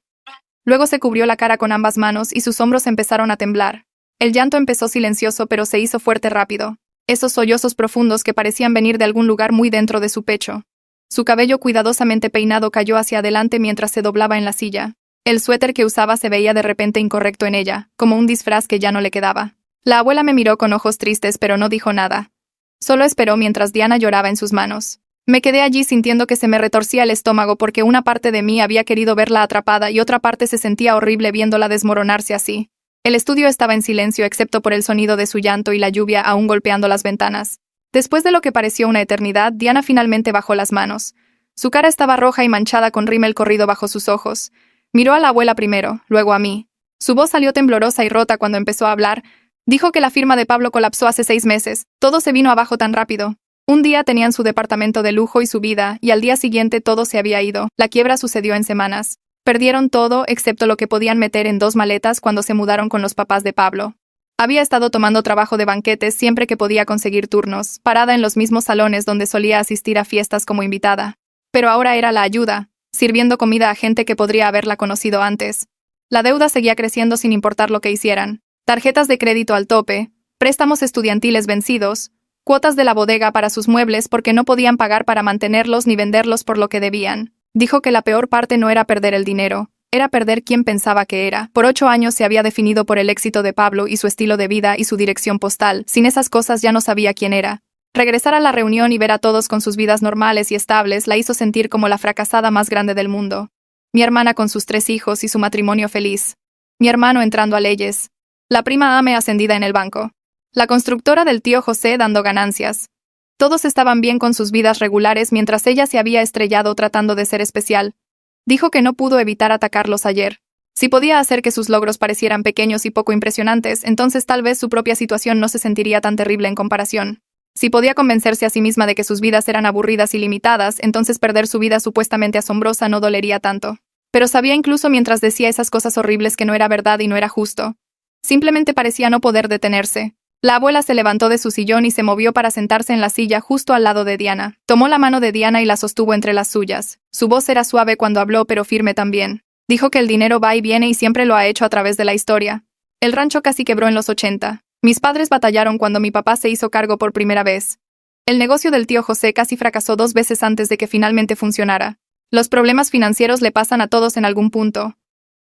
Luego se cubrió la cara con ambas manos y sus hombros empezaron a temblar. El llanto empezó silencioso pero se hizo fuerte rápido. Esos sollozos profundos que parecían venir de algún lugar muy dentro de su pecho. Su cabello cuidadosamente peinado cayó hacia adelante mientras se doblaba en la silla. El suéter que usaba se veía de repente incorrecto en ella, como un disfraz que ya no le quedaba. La abuela me miró con ojos tristes pero no dijo nada. Solo esperó mientras Diana lloraba en sus manos. Me quedé allí sintiendo que se me retorcía el estómago porque una parte de mí había querido verla atrapada y otra parte se sentía horrible viéndola desmoronarse así. El estudio estaba en silencio excepto por el sonido de su llanto y la lluvia aún golpeando las ventanas. Después de lo que pareció una eternidad, Diana finalmente bajó las manos. Su cara estaba roja y manchada con rímel corrido bajo sus ojos. Miró a la abuela primero, luego a mí. Su voz salió temblorosa y rota cuando empezó a hablar. Dijo que la firma de Pablo colapsó hace 6 meses. Todo se vino abajo tan rápido. Un día tenían su departamento de lujo y su vida, y al día siguiente todo se había ido. La quiebra sucedió en semanas. Perdieron todo, excepto lo que podían meter en 2 maletas cuando se mudaron con los papás de Pablo. Había estado tomando trabajo de banquetes siempre que podía conseguir turnos, parada en los mismos salones donde solía asistir a fiestas como invitada. Pero ahora era la ayuda, sirviendo comida a gente que podría haberla conocido antes. La deuda seguía creciendo sin importar lo que hicieran. Tarjetas de crédito al tope, préstamos estudiantiles vencidos, cuotas de la bodega para sus muebles porque no podían pagar para mantenerlos ni venderlos por lo que debían. Dijo que la peor parte no era perder el dinero, era perder quién pensaba que era. Por 8 años se había definido por el éxito de Pablo y su estilo de vida y su dirección postal. Sin esas cosas ya no sabía quién era. Regresar a la reunión y ver a todos con sus vidas normales y estables la hizo sentir como la fracasada más grande del mundo. Mi hermana con sus 3 hijos y su matrimonio feliz. Mi hermano entrando a leyes. La prima Ame ascendida en el banco. La constructora del tío José dando ganancias. Todos estaban bien con sus vidas regulares mientras ella se había estrellado tratando de ser especial. Dijo que no pudo evitar atacarlos ayer. Si podía hacer que sus logros parecieran pequeños y poco impresionantes, entonces tal vez su propia situación no se sentiría tan terrible en comparación. Si podía convencerse a sí misma de que sus vidas eran aburridas y limitadas, entonces perder su vida supuestamente asombrosa no dolería tanto. Pero sabía incluso mientras decía esas cosas horribles que no era verdad y no era justo. Simplemente parecía no poder detenerse. La abuela se levantó de su sillón y se movió para sentarse en la silla justo al lado de Diana. Tomó la mano de Diana y la sostuvo entre las suyas. Su voz era suave cuando habló, pero firme también. Dijo que el dinero va y viene y siempre lo ha hecho a través de la historia. El rancho casi quebró en los 80. Mis padres batallaron cuando mi papá se hizo cargo por primera vez. El negocio del tío José casi fracasó 2 veces antes de que finalmente funcionara. Los problemas financieros le pasan a todos en algún punto.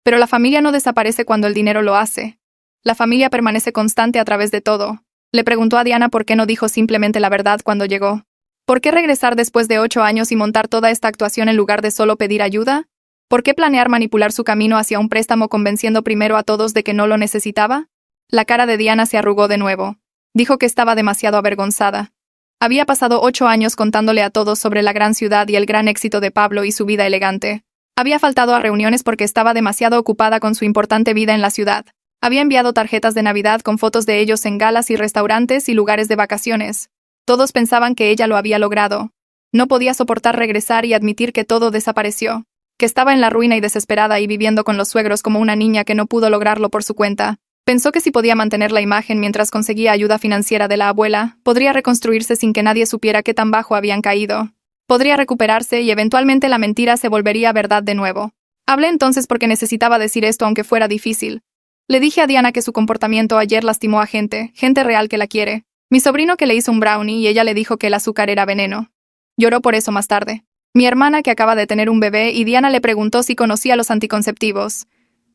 Pero la familia no desaparece cuando el dinero lo hace. La familia permanece constante a través de todo. Le preguntó a Diana por qué no dijo simplemente la verdad cuando llegó. ¿Por qué regresar después de 8 años y montar toda esta actuación en lugar de solo pedir ayuda? ¿Por qué planear manipular su camino hacia un préstamo convenciendo primero a todos de que no lo necesitaba? La cara de Diana se arrugó de nuevo. Dijo que estaba demasiado avergonzada. Había pasado 8 años contándole a todos sobre la gran ciudad y el gran éxito de Pablo y su vida elegante. Había faltado a reuniones porque estaba demasiado ocupada con su importante vida en la ciudad. Había enviado tarjetas de Navidad con fotos de ellos en galas y restaurantes y lugares de vacaciones. Todos pensaban que ella lo había logrado. No podía soportar regresar y admitir que todo desapareció, que estaba en la ruina y desesperada y viviendo con los suegros como una niña que no pudo lograrlo por su cuenta. Pensó que si podía mantener la imagen mientras conseguía ayuda financiera de la abuela, podría reconstruirse sin que nadie supiera qué tan bajo habían caído. Podría recuperarse y eventualmente la mentira se volvería verdad de nuevo. Hablé entonces porque necesitaba decir esto aunque fuera difícil. Le dije a Diana que su comportamiento ayer lastimó a gente real que la quiere. Mi sobrino que le hizo un brownie y ella le dijo que el azúcar era veneno. Lloró por eso más tarde. Mi hermana que acaba de tener un bebé y Diana le preguntó si conocía los anticonceptivos.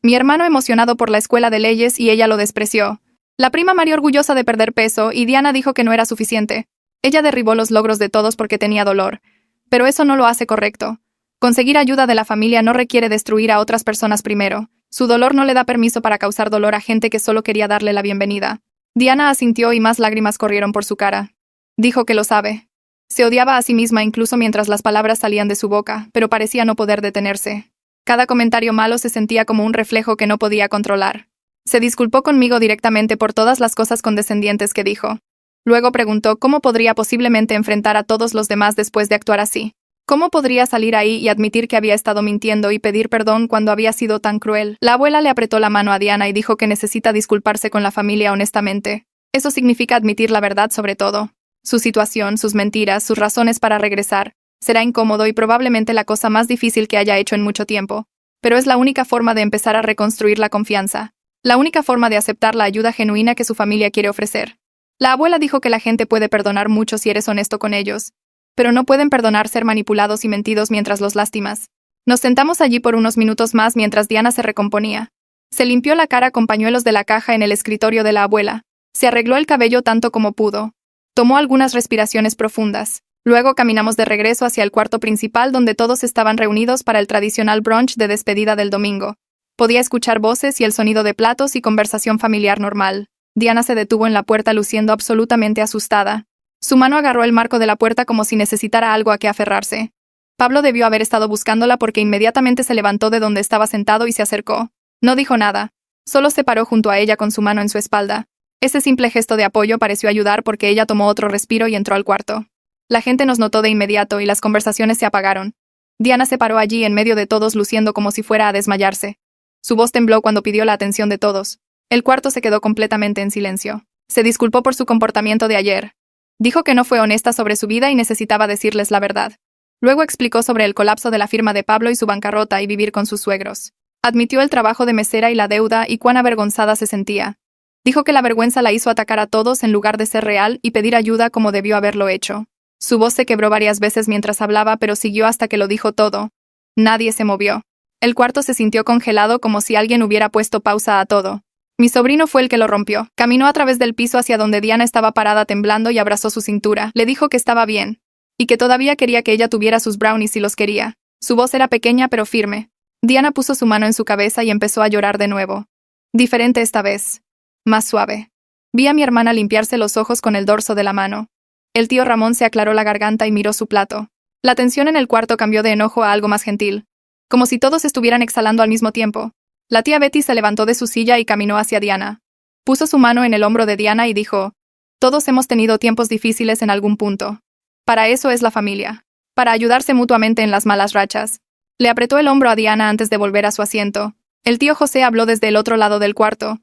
Mi hermano emocionado por la escuela de leyes y ella lo despreció. La prima María orgullosa de perder peso y Diana dijo que no era suficiente. Ella derribó los logros de todos porque tenía dolor. Pero eso no lo hace correcto. Conseguir ayuda de la familia no requiere destruir a otras personas primero. Su dolor no le da permiso para causar dolor a gente que solo quería darle la bienvenida. Diana asintió y más lágrimas corrieron por su cara. Dijo que lo sabe. Se odiaba a sí misma incluso mientras las palabras salían de su boca, pero parecía no poder detenerse. Cada comentario malo se sentía como un reflejo que no podía controlar. Se disculpó conmigo directamente por todas las cosas condescendientes que dijo. Luego preguntó cómo podría posiblemente enfrentar a todos los demás después de actuar así. ¿Cómo podría salir ahí y admitir que había estado mintiendo y pedir perdón cuando había sido tan cruel? La abuela le apretó la mano a Diana y dijo que necesita disculparse con la familia honestamente. Eso significa admitir la verdad sobre todo. Su situación, sus mentiras, sus razones para regresar. Será incómodo y probablemente la cosa más difícil que haya hecho en mucho tiempo. Pero es la única forma de empezar a reconstruir la confianza. La única forma de aceptar la ayuda genuina que su familia quiere ofrecer. La abuela dijo que la gente puede perdonar mucho si eres honesto con ellos, pero no pueden perdonar ser manipulados y mentidos mientras los lastimas. Nos sentamos allí por unos minutos más mientras Diana se recomponía. Se limpió la cara con pañuelos de la caja en el escritorio de la abuela. Se arregló el cabello tanto como pudo. Tomó algunas respiraciones profundas. Luego caminamos de regreso hacia el cuarto principal donde todos estaban reunidos para el tradicional brunch de despedida del domingo. Podía escuchar voces y el sonido de platos y conversación familiar normal. Diana se detuvo en la puerta luciendo absolutamente asustada. Su mano agarró el marco de la puerta como si necesitara algo a que aferrarse. Pablo debió haber estado buscándola porque inmediatamente se levantó de donde estaba sentado y se acercó. No dijo nada. Solo se paró junto a ella con su mano en su espalda. Ese simple gesto de apoyo pareció ayudar porque ella tomó otro respiro y entró al cuarto. La gente nos notó de inmediato y las conversaciones se apagaron. Diana se paró allí en medio de todos luciendo como si fuera a desmayarse. Su voz tembló cuando pidió la atención de todos. El cuarto se quedó completamente en silencio. Se disculpó por su comportamiento de ayer. Dijo que no fue honesta sobre su vida y necesitaba decirles la verdad. Luego explicó sobre el colapso de la firma de Pablo y su bancarrota y vivir con sus suegros. Admitió el trabajo de mesera y la deuda y cuán avergonzada se sentía. Dijo que la vergüenza la hizo atacar a todos en lugar de ser real y pedir ayuda como debió haberlo hecho. Su voz se quebró varias veces mientras hablaba, pero siguió hasta que lo dijo todo. Nadie se movió. El cuarto se sintió congelado como si alguien hubiera puesto pausa a todo. Mi sobrino fue el que lo rompió. Caminó a través del piso hacia donde Diana estaba parada temblando y abrazó su cintura. Le dijo que estaba bien. Y que todavía quería que ella tuviera sus brownies si los quería. Su voz era pequeña pero firme. Diana puso su mano en su cabeza y empezó a llorar de nuevo. Diferente esta vez. Más suave. Vi a mi hermana limpiarse los ojos con el dorso de la mano. El tío Ramón se aclaró la garganta y miró su plato. La tensión en el cuarto cambió de enojo a algo más gentil. Como si todos estuvieran exhalando al mismo tiempo. La tía Betty se levantó de su silla y caminó hacia Diana. Puso su mano en el hombro de Diana y dijo: todos hemos tenido tiempos difíciles en algún punto. Para eso es la familia. Para ayudarse mutuamente en las malas rachas. Le apretó el hombro a Diana antes de volver a su asiento. El tío José habló desde el otro lado del cuarto.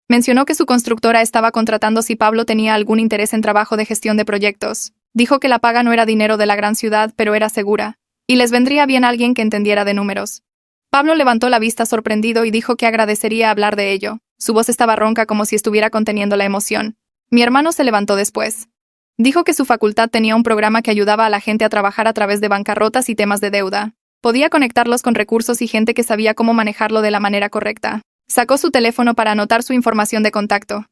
Mencionó que su constructora estaba contratando si Pablo tenía algún interés en trabajo de gestión de proyectos. Dijo que la paga no era dinero de la gran ciudad, pero era segura. Y les vendría bien alguien que entendiera de números. Pablo levantó la vista sorprendido y dijo que agradecería hablar de ello. Su voz estaba ronca como si estuviera conteniendo la emoción. Mi hermano se levantó después. Dijo que su facultad tenía un programa que ayudaba a la gente a trabajar a través de bancarrotas y temas de deuda. Podía conectarlos con recursos y gente que sabía cómo manejarlo de la manera correcta. Sacó su teléfono para anotar su información de contacto.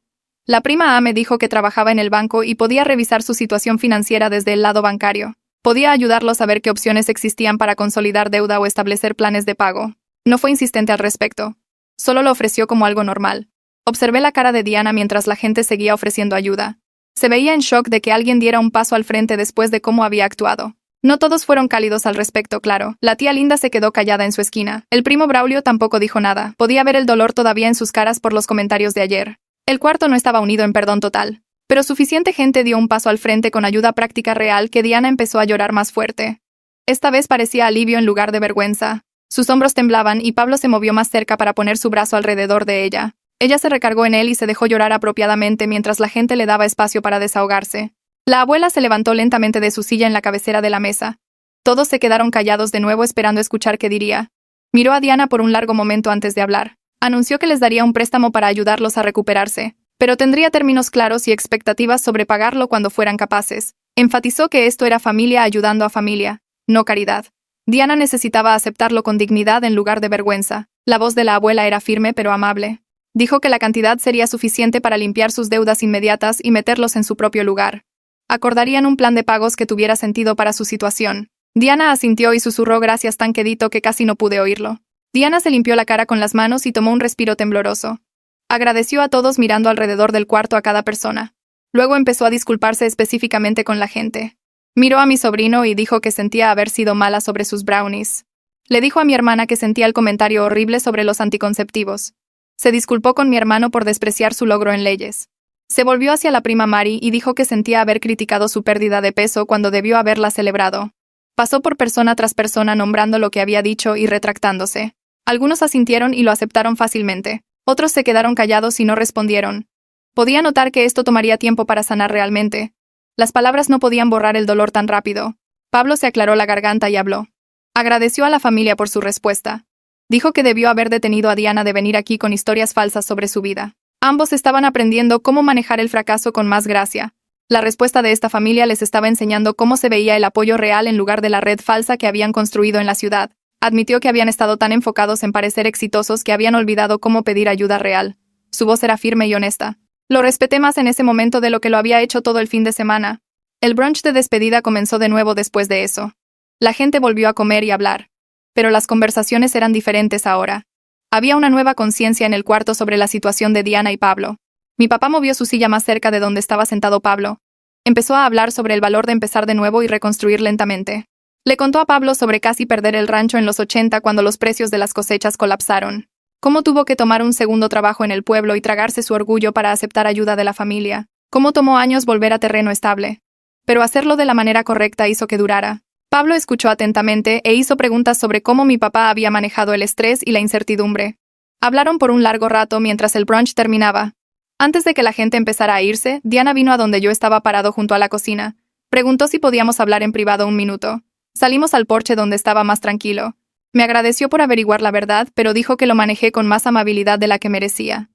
La prima Ame dijo que trabajaba en el banco y podía revisar su situación financiera desde el lado bancario. Podía ayudarlos a ver qué opciones existían para consolidar deuda o establecer planes de pago. No fue insistente al respecto. Solo lo ofreció como algo normal. Observé la cara de Diana mientras la gente seguía ofreciendo ayuda. Se veía en shock de que alguien diera un paso al frente después de cómo había actuado. No todos fueron cálidos al respecto, claro. La tía Linda se quedó callada en su esquina. El primo Braulio tampoco dijo nada. Podía ver el dolor todavía en sus caras por los comentarios de ayer. El cuarto no estaba unido en perdón total. Pero suficiente gente dio un paso al frente con ayuda práctica real que Diana empezó a llorar más fuerte. Esta vez parecía alivio en lugar de vergüenza. Sus hombros temblaban y Pablo se movió más cerca para poner su brazo alrededor de ella. Ella se recargó en él y se dejó llorar apropiadamente mientras la gente le daba espacio para desahogarse. La abuela se levantó lentamente de su silla en la cabecera de la mesa. Todos se quedaron callados de nuevo esperando escuchar qué diría. Miró a Diana por un largo momento antes de hablar. Anunció que les daría un préstamo para ayudarlos a recuperarse, pero tendría términos claros y expectativas sobre pagarlo cuando fueran capaces. Enfatizó que esto era familia ayudando a familia, no caridad. Diana necesitaba aceptarlo con dignidad en lugar de vergüenza. La voz de la abuela era firme pero amable. Dijo que la cantidad sería suficiente para limpiar sus deudas inmediatas y meterlos en su propio lugar. Acordarían un plan de pagos que tuviera sentido para su situación. Diana asintió y susurró gracias tan quedito que casi no pude oírlo. Diana se limpió la cara con las manos y tomó un respiro tembloroso. Agradeció a todos mirando alrededor del cuarto a cada persona. Luego empezó a disculparse específicamente con la gente. Miró a mi sobrino y dijo que sentía haber sido mala sobre sus brownies. Le dijo a mi hermana que sentía el comentario horrible sobre los anticonceptivos. Se disculpó con mi hermano por despreciar su logro en leyes. Se volvió hacia la prima Mari y dijo que sentía haber criticado su pérdida de peso cuando debió haberla celebrado. Pasó por persona tras persona nombrando lo que había dicho y retractándose. Algunos asintieron y lo aceptaron fácilmente. Otros se quedaron callados y no respondieron. Podía notar que esto tomaría tiempo para sanar realmente. Las palabras no podían borrar el dolor tan rápido. Pablo se aclaró la garganta y habló. Agradeció a la familia por su respuesta. Dijo que debió haber detenido a Diana de venir aquí con historias falsas sobre su vida. Ambos estaban aprendiendo cómo manejar el fracaso con más gracia. La respuesta de esta familia les estaba enseñando cómo se veía el apoyo real en lugar de la red falsa que habían construido en la ciudad. Admitió que habían estado tan enfocados en parecer exitosos que habían olvidado cómo pedir ayuda real. Su voz era firme y honesta. Lo respeté más en ese momento de lo que lo había hecho todo el fin de semana. El brunch de despedida comenzó de nuevo después de eso. La gente volvió a comer y hablar. Pero las conversaciones eran diferentes ahora. Había una nueva conciencia en el cuarto sobre la situación de Diana y Pablo. Mi papá movió su silla más cerca de donde estaba sentado Pablo. Empezó a hablar sobre el valor de empezar de nuevo y reconstruir lentamente. Le contó a Pablo sobre casi perder el rancho en los 80 cuando los precios de las cosechas colapsaron. Cómo tuvo que tomar un segundo trabajo en el pueblo y tragarse su orgullo para aceptar ayuda de la familia. Cómo tomó años volver a terreno estable. Pero hacerlo de la manera correcta hizo que durara. Pablo escuchó atentamente e hizo preguntas sobre cómo mi papá había manejado el estrés y la incertidumbre. Hablaron por un largo rato mientras el brunch terminaba. Antes de que la gente empezara a irse, Diana vino a donde yo estaba parado junto a la cocina. Preguntó si podíamos hablar en privado un minuto. Salimos al porche donde estaba más tranquilo. Me agradeció por averiguar la verdad, pero dijo que lo manejé con más amabilidad de la que merecía.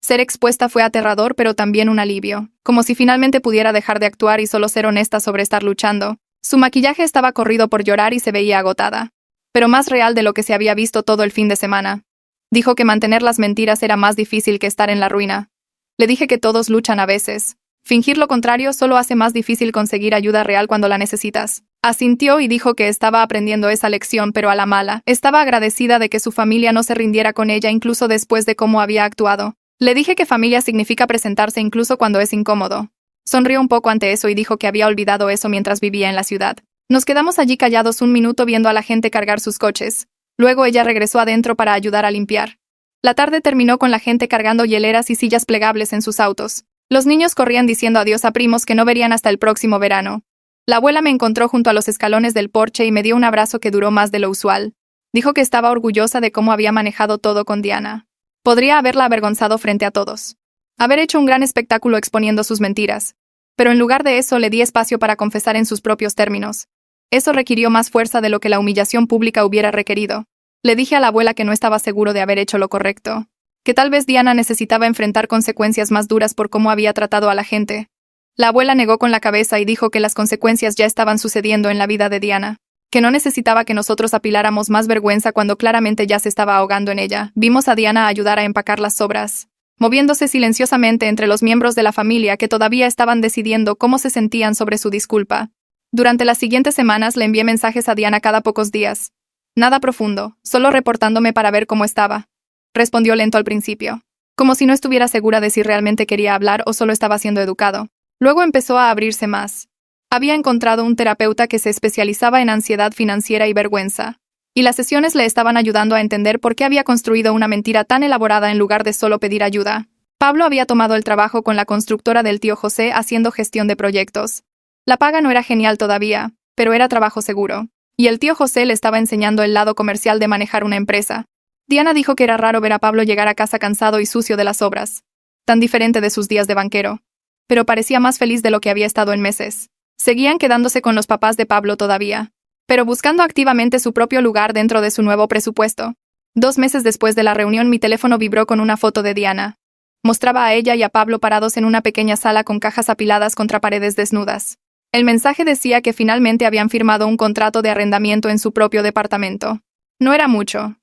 Ser expuesta fue aterrador, pero también un alivio, como si finalmente pudiera dejar de actuar y solo ser honesta sobre estar luchando. Su maquillaje estaba corrido por llorar y se veía agotada, pero más real de lo que se había visto todo el fin de semana. Dijo que mantener las mentiras era más difícil que estar en la ruina. Le dije que todos luchan a veces. Fingir lo contrario solo hace más difícil conseguir ayuda real cuando la necesitas. Asintió y dijo que estaba aprendiendo esa lección, pero a la mala. Estaba agradecida de que su familia no se rindiera con ella incluso después de cómo había actuado. Le dije que familia significa presentarse incluso cuando es incómodo. Sonrió un poco ante eso y dijo que había olvidado eso mientras vivía en la ciudad. Nos quedamos allí callados un minuto viendo a la gente cargar sus coches. Luego ella regresó adentro para ayudar a limpiar. La tarde terminó con la gente cargando hieleras y sillas plegables en sus autos. Los niños corrían diciendo adiós a primos que no verían hasta el próximo verano. La abuela me encontró junto a los escalones del porche y me dio un abrazo que duró más de lo usual. Dijo que estaba orgullosa de cómo había manejado todo con Diana. Podría haberla avergonzado frente a todos. Haber hecho un gran espectáculo exponiendo sus mentiras. Pero en lugar de eso le di espacio para confesar en sus propios términos. Eso requirió más fuerza de lo que la humillación pública hubiera requerido. Le dije a la abuela que no estaba seguro de haber hecho lo correcto. Que tal vez Diana necesitaba enfrentar consecuencias más duras por cómo había tratado a la gente. La abuela negó con la cabeza y dijo que las consecuencias ya estaban sucediendo en la vida de Diana. Que no necesitaba que nosotros apiláramos más vergüenza cuando claramente ya se estaba ahogando en ella. Vimos a Diana ayudar a empacar las sobras, moviéndose silenciosamente entre los miembros de la familia que todavía estaban decidiendo cómo se sentían sobre su disculpa. Durante las siguientes semanas le envié mensajes a Diana cada pocos días. Nada profundo, solo reportándome para ver cómo estaba. Respondió lento al principio, como si no estuviera segura de si realmente quería hablar o solo estaba siendo educado. Luego empezó a abrirse más. Había encontrado un terapeuta que se especializaba en ansiedad financiera y vergüenza, y las sesiones le estaban ayudando a entender por qué había construido una mentira tan elaborada en lugar de solo pedir ayuda. Pablo había tomado el trabajo con la constructora del tío José haciendo gestión de proyectos. La paga no era genial todavía, pero era trabajo seguro, y el tío José le estaba enseñando el lado comercial de manejar una empresa. Diana dijo que era raro ver a Pablo llegar a casa cansado y sucio de las obras, tan diferente de sus días de banquero. Pero parecía más feliz de lo que había estado en meses. Seguían quedándose con los papás de Pablo todavía, pero buscando activamente su propio lugar dentro de su nuevo presupuesto. 2 meses después de la reunión mi teléfono vibró con una foto de Diana. Mostraba a ella y a Pablo parados en una pequeña sala con cajas apiladas contra paredes desnudas. El mensaje decía que finalmente habían firmado un contrato de arrendamiento en su propio departamento. No era mucho.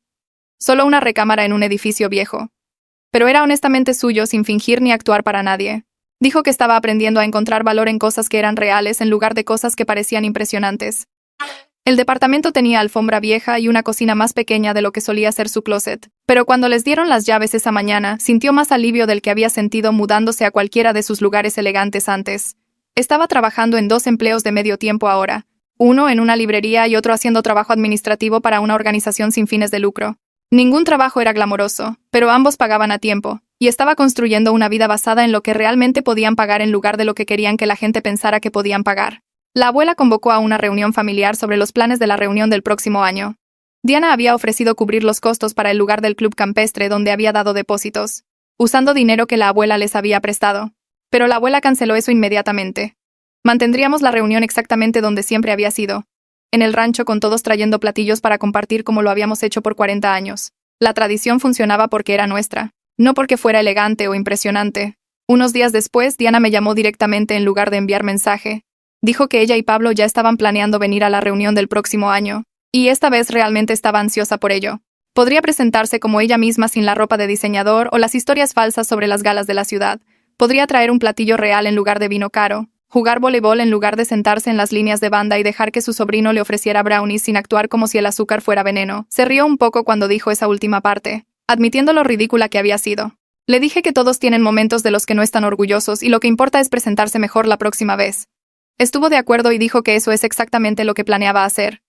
Solo una recámara en un edificio viejo. Pero era honestamente suyo sin fingir ni actuar para nadie. Dijo que estaba aprendiendo a encontrar valor en cosas que eran reales en lugar de cosas que parecían impresionantes. El departamento tenía alfombra vieja y una cocina más pequeña de lo que solía ser su closet, pero cuando les dieron las llaves esa mañana, sintió más alivio del que había sentido mudándose a cualquiera de sus lugares elegantes antes. Estaba trabajando en 2 empleos de medio tiempo ahora, uno en una librería y otro haciendo trabajo administrativo para una organización sin fines de lucro. Ningún trabajo era glamoroso, pero ambos pagaban a tiempo, y estaba construyendo una vida basada en lo que realmente podían pagar en lugar de lo que querían que la gente pensara que podían pagar. La abuela convocó a una reunión familiar sobre los planes de la reunión del próximo año. Diana había ofrecido cubrir los costos para el lugar del club campestre donde había dado depósitos, usando dinero que la abuela les había prestado. Pero la abuela canceló eso inmediatamente. Mantendríamos la reunión exactamente donde siempre había sido, en el rancho con todos trayendo platillos para compartir como lo habíamos hecho por 40 años. La tradición funcionaba porque era nuestra, no porque fuera elegante o impresionante. Unos días después, Diana me llamó directamente en lugar de enviar mensaje. Dijo que ella y Pablo ya estaban planeando venir a la reunión del próximo año, y esta vez realmente estaba ansiosa por ello. Podría presentarse como ella misma sin la ropa de diseñador o las historias falsas sobre las galas de la ciudad. Podría traer un platillo real en lugar de vino caro, jugar voleibol en lugar de sentarse en las líneas de banda y dejar que su sobrino le ofreciera brownies sin actuar como si el azúcar fuera veneno. Se rió un poco cuando dijo esa última parte, admitiendo lo ridícula que había sido. Le dije que todos tienen momentos de los que no están orgullosos y lo que importa es presentarse mejor la próxima vez. Estuvo de acuerdo y dijo que eso es exactamente lo que planeaba hacer.